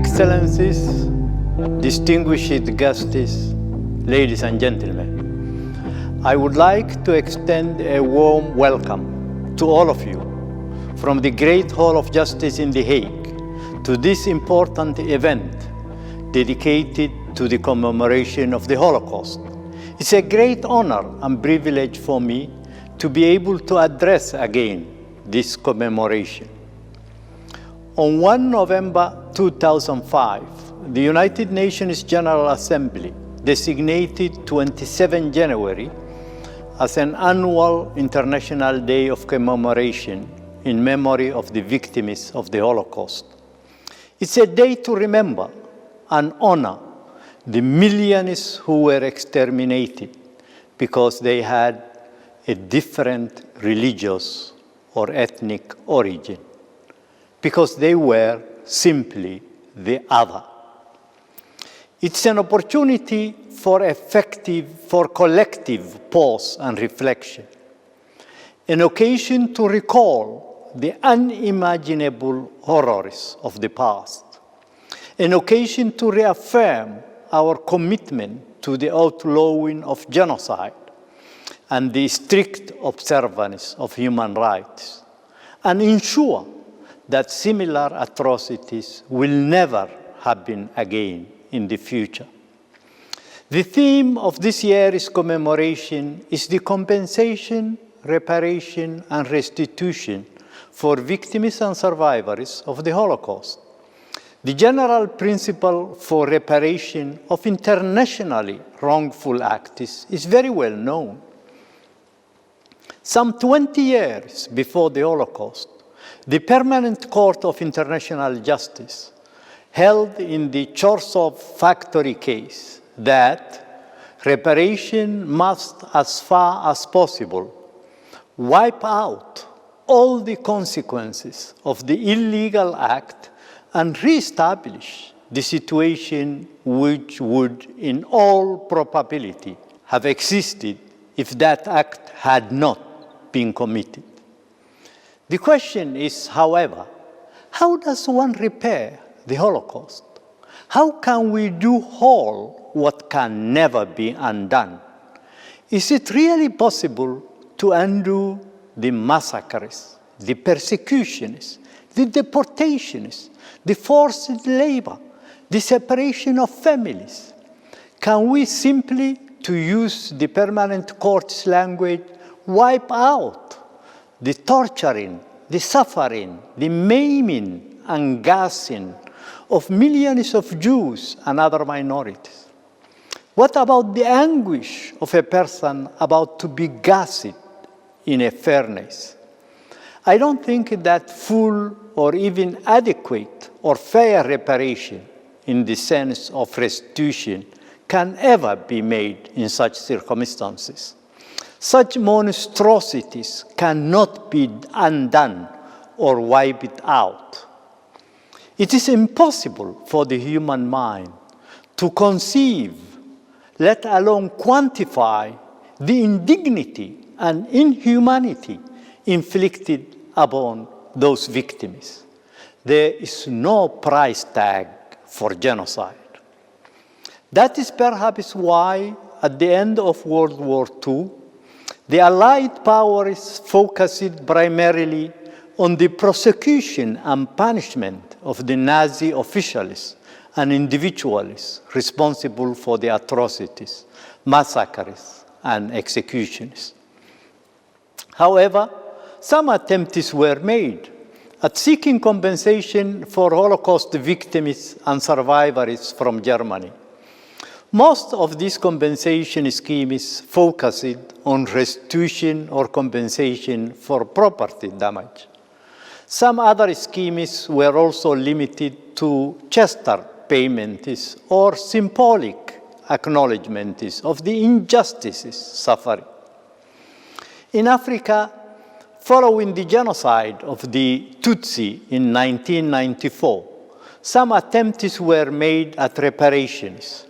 Excellencies, distinguished guests, ladies and gentlemen, I would like to extend a warm welcome to all of you from the Great Hall of Justice in The Hague to this important event dedicated to the commemoration of the Holocaust. It's a great honor and privilege for me to be able to address again this commemoration. On 1 November 2005, the United Nations General Assembly designated 27 January as an annual International Day of Commemoration in memory of the victims of the Holocaust. It's a day to remember and honor the millions who were exterminated because they had a different religious or ethnic origin, because they were simply the other. It's an opportunity for collective pause and reflection, an occasion to recall the unimaginable horrors of the past, an occasion to reaffirm our commitment to the outlawing of genocide and the strict observance of human rights, and ensure that similar atrocities will never happen again in the future. The theme of this year's commemoration is the compensation, reparation, and restitution for victims and survivors of the Holocaust. The general principle for reparation of internationally wrongful acts is very well known. Some 20 years before the Holocaust, the Permanent Court of International Justice held in the Chorzów factory case that reparation must, as far as possible, wipe out all the consequences of the illegal act and reestablish the situation which would, in all probability, have existed if that act had not been committed. The question is, however, how does one repair the Holocaust? How can we do whole what can never be undone? Is it really possible to undo the massacres, the persecutions, the deportations, the forced labor, the separation of families? Can we simply, to use the Permanent Court's language, wipe out the torturing, the suffering, the maiming and gassing of millions of Jews and other minorities? What about the anguish of a person about to be gassed in a furnace? I don't think that full or even adequate or fair reparation in the sense of restitution can ever be made in such circumstances. Such monstrosities cannot be undone or wiped out. It is impossible for the human mind to conceive, let alone quantify, the indignity and inhumanity inflicted upon those victims. There is no price tag for genocide. That is perhaps why, at the end of World War II, the Allied powers focused primarily on the prosecution and punishment of the Nazi officials and individuals responsible for the atrocities, massacres, and executions. However, some attempts were made at seeking compensation for Holocaust victims and survivors from Germany. Most of these compensation schemes focused on restitution or compensation for property damage. Some other schemes were also limited to gesture payments or symbolic acknowledgements of the injustices suffered. In Africa, following the genocide of the Tutsi in 1994, some attempts were made at reparations.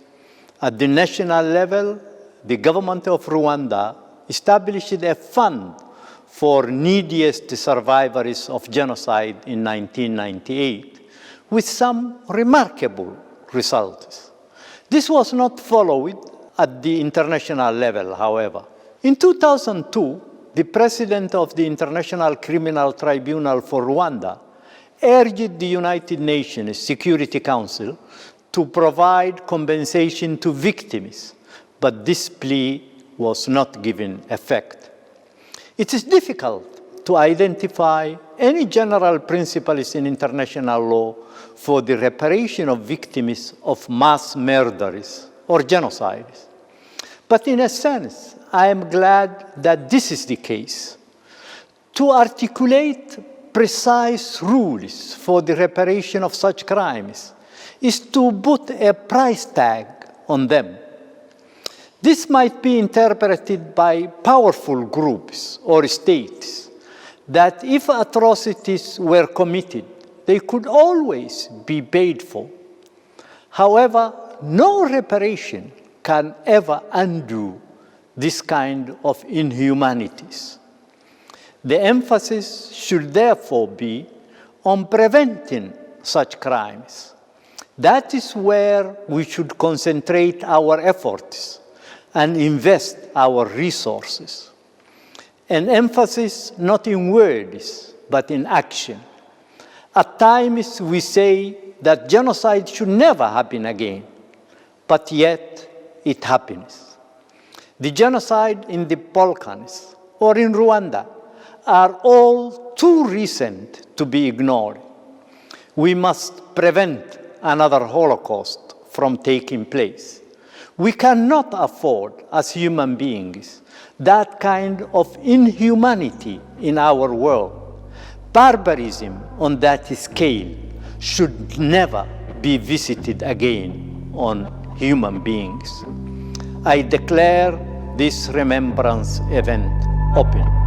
At the national level, the government of Rwanda established a fund for neediest survivors of genocide in 1998, with some remarkable results. This was not followed at the international level, however. In 2002, the president of the International Criminal Tribunal for Rwanda urged the United Nations Security Council to provide compensation to victims, but this plea was not given effect. It is difficult to identify any general principles in international law for the reparation of victims of mass murders or genocides. But in a sense, I am glad that this is the case. To articulate precise rules for the reparation of such crimes is to put a price tag on them. This might be interpreted by powerful groups or states that if atrocities were committed, they could always be paid for. However, no reparation can ever undo this kind of inhumanities. The emphasis should therefore be on preventing such crimes. That is where we should concentrate our efforts and invest our resources. An emphasis not in words, but in action. At times we say that genocide should never happen again, but yet it happens. The genocide in the Balkans or in Rwanda are all too recent to be ignored. We must prevent another Holocaust from taking place. We cannot afford, as human beings, that kind of inhumanity in our world. Barbarism on that scale should never be visited again on human beings. I declare this remembrance event open.